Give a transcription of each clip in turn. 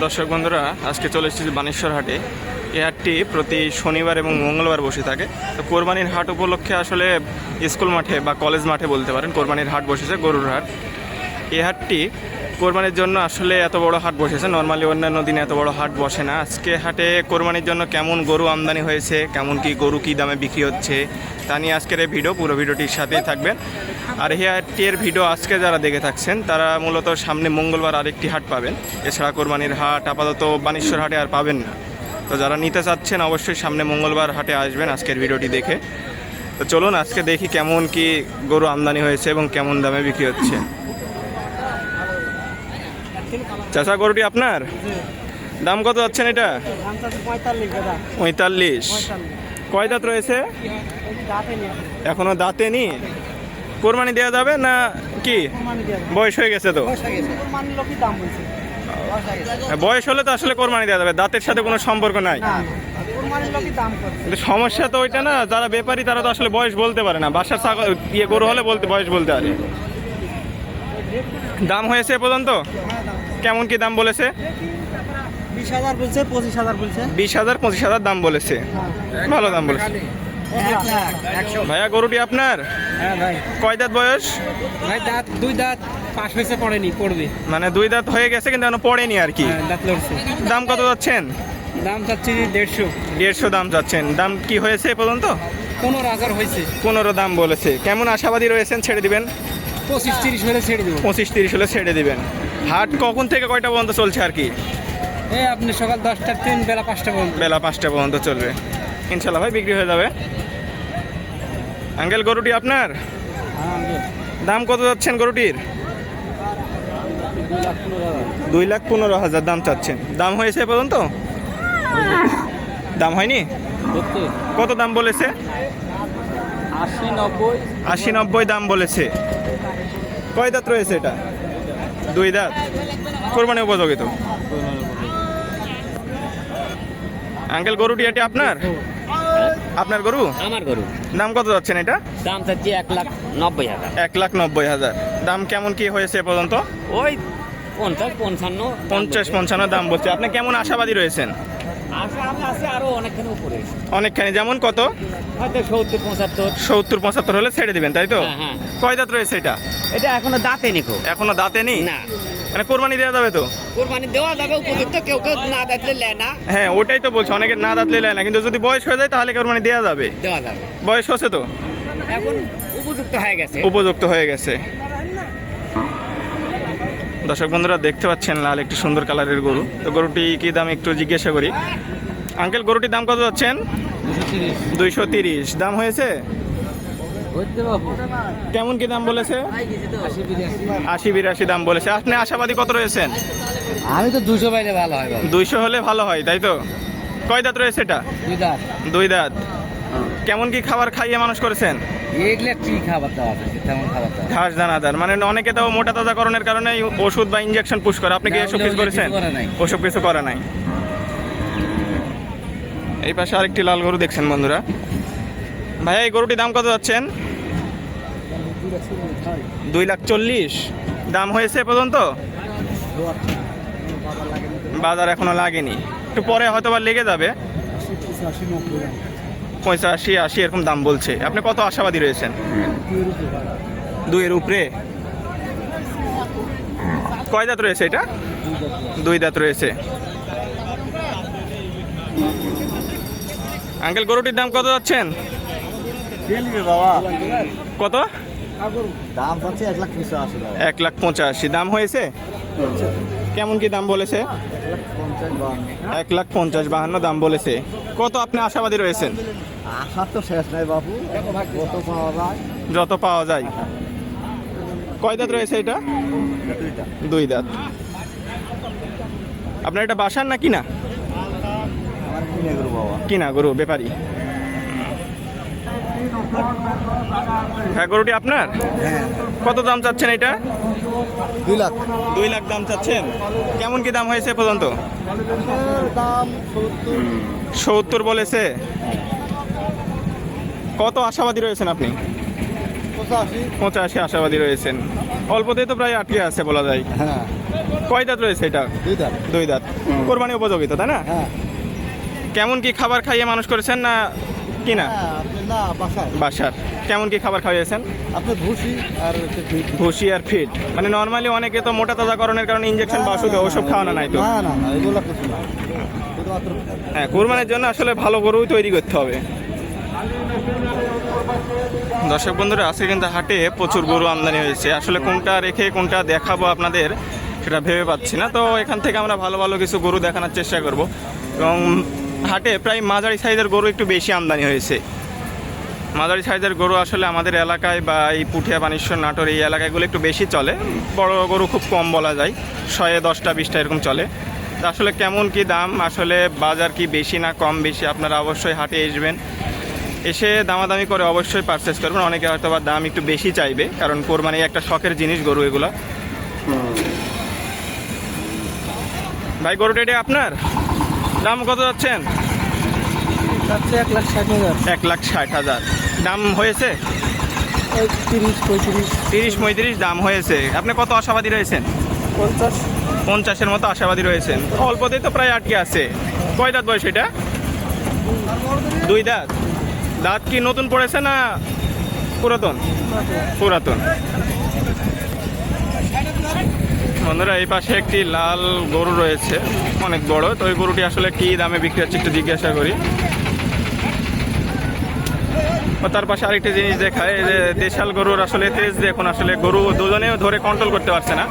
দর্শক বন্ধুরা, আজকে চলে এসেছি বানেশ্বর হাটে। এই হাটটি প্রতি শনিবার এবং মঙ্গলবার বসে থাকে। তো কোরবানির হাট উপলক্ষে আসলে স্কুল মাঠে বা কলেজ মাঠে বলতে পারেন কোরবানির হাট বসেছে, গরুর হাট। এই হাটটি কোরবানির জন্য আসলে এত বড় হাট বসেছে, নর্মালি অন্যান্য দিনে এত বড় হাট বসে না। আজকে হাটে কোরবানির জন্য কেমন গরু আমদানি হয়েছে, কেমন কি গরু কী দামে বিক্রি হচ্ছে তা নিয়ে আজকের এই ভিডিও, পুরো ভিডিওটির সাথেই থাকবেন। আর এই হাটটির ভিডিও আজকে যারা দেখে থাকছেন তারা মূলত সামনে মঙ্গলবার আরেকটি হাট পাবেন। এছাড়া কোরবানির হাট আপাতত বানেশ্বর হাটে আর পাবেন না। তো যারা নিতে চাচ্ছেন অবশ্যই সামনে মঙ্গলবার হাটে আসবেন আজকের ভিডিওটি দেখে। তো চলুন আজকে দেখি কেমন কি গরু আমদানি হয়েছে এবং কেমন দামে বিক্রি হচ্ছে। চাচা, গরুটি আপনার? দাম কত যাচ্ছেন এটা? 45। কয় দাঁত রয়েছে? এখনো দাঁতে নি? কোরবানি দেওয়া যাবে না কি? বয়স হয়ে গেছে তো? বয়স হলে তো আসলে কোরবানি দেওয়া যাবে, দাঁতের সাথে কোনো সম্পর্ক নাই। সমস্যা তো ওইটা না, যারা ব্যাপারী তারা তো আসলে বয়স বলতে পারে না। বাসার গরু হলে বয়স বলতে পারে। দাম হয়েছে এ পর্যন্ত? কেমন কি দাম বলেছে? 20,000 বলছে, 25,000 বলছে। 20,000 25,000 দাম বলেছে, ভালো দাম বলেছে। ভাইয়া, গরুটি আপনার? হ্যাঁ ভাই। কয় দাঁত বয়স? ভাই দাঁত 2 দাঁত পাশ হয়েছে, পড়বে। মানে 2 দাঁত হয়ে গেছে কিন্তু এখনো পড়েনি আর কি। দাঁত লড়ছে। দাম কত যাচ্ছেন? দাম চাচ্ছি 150 দাম যাচ্ছেন। দাম কি হয়েছে এ পর্যন্ত? 15,000 হয়েছে। 15 দাম বলেছে। কেমন আশাবাদী রয়েছেন ছেড়ে দিবেন? 25-30 হলে ছেড়ে দেবো। 25-30 হলে ছেড়ে দিবেন। হাট কখন থেকে কয়টা পর্যন্ত চলছে আর কি? আপনি সকাল 10টার থেকে বেলা 5টা পর্যন্ত। বেলা 5টা পর্যন্ত চলবে। ইনশাল্লাহ ভাই বিক্রি হয়ে যাবে। আঙ্কেল, গরুটি আপনার? দাম কত যাচ্ছেন গরুটির? 2,15,000 দাম চাচ্ছেন। দাম হয়েছে এ পর্যন্ত? দাম হয়নি? কত দাম বলেছে? 80-90 দাম বলেছে। কয় দাঁত রয়েছে এটা? 2 দাঁত। কোরবানি উপযোগী তো? আঙ্কেল, গরুটি এটি আপনার? আপনার গরু? আমার গরু। দাম কত যাচ্ছেন এটা? দাম চাচ্ছি 1,90,000। 1,90,000। দাম কেমন কি হয়েছে এ পর্যন্ত? ওই 50-55। 50-55 দাম বলছে। আপনি কেমন আশাবাদী রয়েছেন? আমি আছে আরো অনেকখানি উপরে। অনেকখানি, যেমন কত? হয়তো 70-75। 70-75 হলে ছেড়ে দিবেন, তাই তো? হ্যাঁ। কয় দাঁত রয়েছে এটা? এটা এখনো দাঁতে নিকো। এখনো দাঁতে নেই? না। মানে কোরবানি দেওয়া যাবে তো? কোরবানি দেওয়া যাবে উপযুক্ত, কেউ না দাঁতলে নেয় না। হ্যাঁ, ওটাই তো বলছি, অনেকে না দাঁতলে নেয় না, কিন্তু যদি বয়স হয়ে যায় তাহলে কোরবানি দেওয়া যাবে। দেওয়া যাবে। বয়স হচ্ছে তো? এখন উপযুক্ত হয়ে গেছে। উপযুক্ত হয়ে গেছে। দর্শক বন্ধুরা, দেখতে পাচ্ছেন লাল একটি সুন্দর কালারের গরু। তো গরুটি কি দাম একটু জিজ্ঞাসা করি। আঙ্কেল, গরুটির দাম কত যাচ্ছেন? 230 দাম হয়েছে? কেমন কি দাম বলেছে? 80-82 দাম বলেছে। আপনি আশাবাদী কত রয়েছেন? আমি তো 200 পাইলে ভালো হয়। 200 হলে ভালো হয়, তাই তো? কয় দাঁত রয়েছে এটা? 2 দাঁত। 2 দাঁত। কেমন কি খাবার খাইয়ে মানুষ করেছেন? এগুলা কি খাবার দাওয়া আছে? তেমন খাবার দাওয়া। ঘাস দানাদার, মানে অনেকে তো মোটা তাজাকরণের কারণে ওষুধ বা ইনজেকশন পুশ করে। আপনি কি এসব কিছু করেছেন? ওসব কিছু করে নাই। এই পাশে আরেকটি লাল গরু দেখছেন বন্ধুরা। ভাইয়া, এই গরুটির দাম কত যাচ্ছেন? 2,40,000 দাম হয়েছে এ পর্যন্ত? বাজার এখনো লাগেনি, একটু পরে হয়তো বা লেগে যাবে। 85-80 এরকম দাম বলছে। আপনি কত আশাবাদী রয়েছেন? 2-এর উপরে। কয় দাঁত রয়েছে এটা? 2 দাঁত রয়েছে। আঙ্কেল, গরুটির দাম কত যাচ্ছেন? কত? দাম হচ্ছে 1,85,000। 1,85,000 দাম হয়েছে? কেমন কি দাম বলেছে? 1,50,52 দাম বলেছে। কত আপনি আশাবাদী রয়েছেন? আশা তো শেষ নাই বাবু, কত পাওয়া যায়। যত পাওয়া যায়। কয় দাঁত রয়েছে এটা? 2 দাঁত। আপনার এটা বাসার না কিনা? কিনা গরু, ব্যাপারী। হ্যাঁ, গরুটি আপনার? কত দাম চাচ্ছেন এটা? 2 লাখ। 2 লাখ দাম চাচ্ছেন। কেমন কি দাম হয়েছে পর্যন্ত? দাম 70 বলেছে। কত আশাবাদী রয়েছেন আপনি? 85 85 আশাবাদী রয়েছেন। অল্পতেই তো প্রায় আটকে আছে বলা যায়। হ্যাঁ। কয় দাঁত রয়েছে এটা? দুই দাঁত। কোরবানি উপযোগী তো, তাই না? হ্যাঁ কেমন কি খাবার খাইয়ে মানুষ করেছেন না কিনা? আপনি না বাসায় বাসার। কেমন কি খাবার খাইয়েছেন? আপনি ভুসি আর হচ্ছে ফিট। ভুসি আর ফিট, মানে নর্মালি অনেকে তো মোটা তাজাকরণের কারণে ইঞ্জেকশন বা ওষুধ ওসব খাওয়ানো নাই তো? না না না এগুলো কিছু না, শুধুমাত্র হ্যাঁ, কোরবানির জন্য আসলে ভালো গরুই তৈরি করতে হবে। দর্শক বন্ধুরা, আজকে কিন্তু হাটে প্রচুর গরু আমদানি হয়েছে। আসলে কোনটা রেখে কোনটা দেখাবো আপনাদের সেটা ভেবে পাচ্ছি না। তো এখান থেকে আমরা ভালো ভালো কিছু গরু দেখানোর চেষ্টা করব। এবং হাটে প্রায় মাঝারি সাইজের গরু একটু বেশি আমদানি হয়েছে। মাঝারি সাইজের গরু আসলে আমাদের এলাকায় বা এই পুঠিয়া, বানেশ্বর, নাটোর এই এলাকাগুলো একটু বেশি চলে। বড় গরু খুব কম বলা যায়, 10, 10টা 20টা এরকম চলে। তো আসলে কেমন কি দাম, আসলে বাজার কি বেশি না কম বেশি, আপনারা অবশ্যই হাটে আসবেন, এসে দামাদামি করে অবশ্যই পারচেস করবেন। অনেকে হয়তো বা দাম একটু বেশি চাইবে, কারণ কোরবানি একটা শখের জিনিস গরু এগুলো। ভাই, গরুটা এটা আপনার? দাম কত যাচ্ছেন? 1,60,000, 1,60,000 দাম হয়েছে? 30-35, 30-35 দাম হয়েছে। আপনি কত আশাবাদী রয়েছেন? 50-50-এর মতো আশাবাদী রয়েছেন। অল্পতেই তো প্রায় আটকে আছে। কয় দাঁত বয়স এটা? 2 দাঁত। দাঁত কি নতুন পড়েছে না পুরাতন? পুরাতন। বন্ধুরা, এই পাশে একটি লাল গরু রয়েছে, অনেক বড়। তো ওই গরুটি আসলে কি দামে বিক্রি হচ্ছে একটু জিজ্ঞাসা করি। ও তার পাশে আরেকটি জিনিস দেখায়, এই যে দেশাল গরুর আসলে তেজ দেখুন। আসলে গরু দুজনেও ধরে কন্ট্রোল করতে পারছে না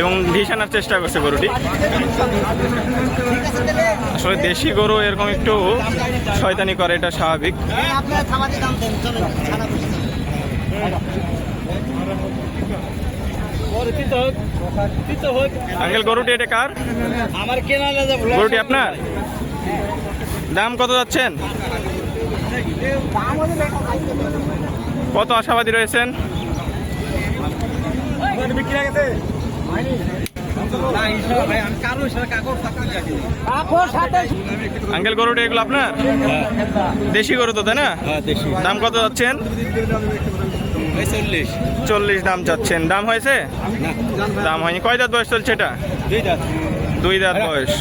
এবং ঢিস আনার চেষ্টা করছে গরুটি। আসলে দেশি গরু এরকম একটু শয়তানি করে, এটা স্বাভাবিক। আঙ্কেল, গরুটি এটা কার? আমার কেনা গরুটি আপনার? দাম কত যাচ্ছেন? কত আশাবাদী রয়েছেন? আঙ্কেল, গরুটি এগুলো আপনার? দেশি গরু তো, তাই না? দাম কত যাচ্ছেন? 40 দাম চাচ্ছেন। দাম হয়েছে? দাম হয়নি। কয় দাঁত বয়স চলছে এটা? 2 দাঁত বয়স।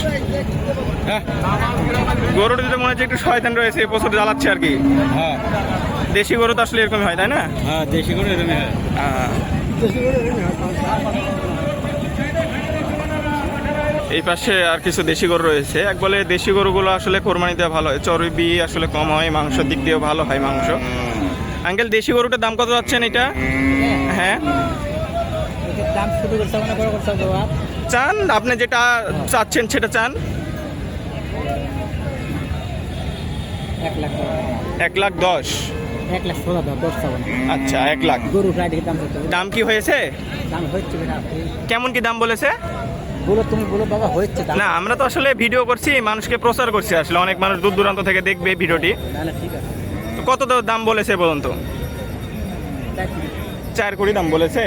গরুটা তো মনে হচ্ছে একটু শয়তান রয়েছে, প্রচুর জ্বালাচ্ছে আর কি। দেশি গরু তো আসলে এরকমই হয়, তাই না? হ্যাঁ, দেশি গরু এরকমই হয়। এই পাশে আর কিছু দেশি গরু রয়েছে। এক বলে দেশি গরুগুলো আসলে কোরবানিতে ভালো হয়, চর্বি আসলে কম হয়, মাংসের দিক দিয়েও ভালো হয় মাংস। আঙ্কেল, দেশি গরুটার দাম কত যাচ্ছেন এটা? হ্যাঁ, চান আপনি যেটা চাচ্ছেন সেটা চান? 1,10,000। আচ্ছা, 1,00,000। গরু প্রায় দাম দাম কি হয়েছে? দাম হচ্ছে কেমন কি দাম বলেছে? বলো, তুমি বলো বাবা, হচ্ছে দাম। না, আমরা তো আসলে ভিডিও করছি, মানুষকে প্রচার করছি। আসলে অনেক মানুষ দূর দূরান্ত থেকে দেখবে ভিডিওটি। না ঠিক আছে, তো কত দাম বলেছে বলুন তো? 4 কোটি দাম বলেছে।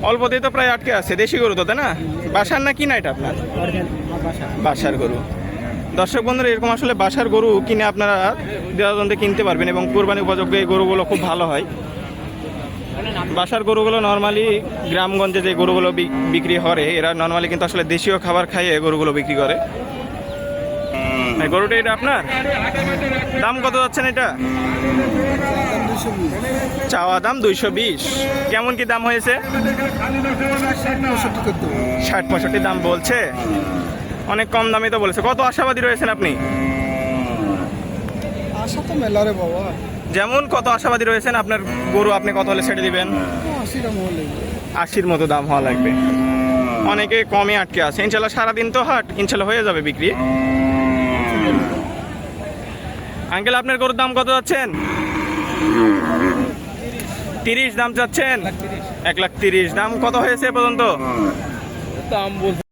অল্পতেই তো প্রায় আটকে আছে। দেশি গরু তো, তাই না? বাসার না কিনা এটা আপনার? বাসার গরু। দর্শক বন্ধুরা, এরকম আসলে বাসার গরু কিনে আপনারা দেওয়াজনতে কিনতে পারবেন এবং কোরবানি উপযোগ্য এই গরুগুলো খুব ভালো হয়। বাসার গরুগুলো নর্মালি গ্রামগঞ্জে যে গরুগুলো বিক্রি হয়, এরা নর্মালি কিন্তু আসলে দেশীয় খাবার খাইয়ে গরুগুলো বিক্রি করে। এই গরুটা এটা আপনার? দাম কত যাচ্ছেন এটা? চাওয়া দাম 220। কেমন কি দাম হয়েছে? 60-65 দাম বলছে। অনেক কম দামে তো বলেছে। কত আশাবাদী রয়েছেন আপনি? আশা তো মেলারে বাবা। যেমন কত আশাবাদী রয়েছেন? আপনার গরু আপনি কত হলে ছেড়ে দিবেন? 80-র মতো দাম হওয়া লাগবে। অনেকে কমে আটকে আছে। ইনশাল্লাহ সারাদিন তো হাট, ইনশাল্লাহ হয়ে যাবে বিক্রি। আঙ্কেল, আপনার গরুর দাম কত যাচ্ছেন? 30 দাম চাচ্ছেন? 1,30,000 দাম কত হয়েছে পর্যন্ত? দাম বলছে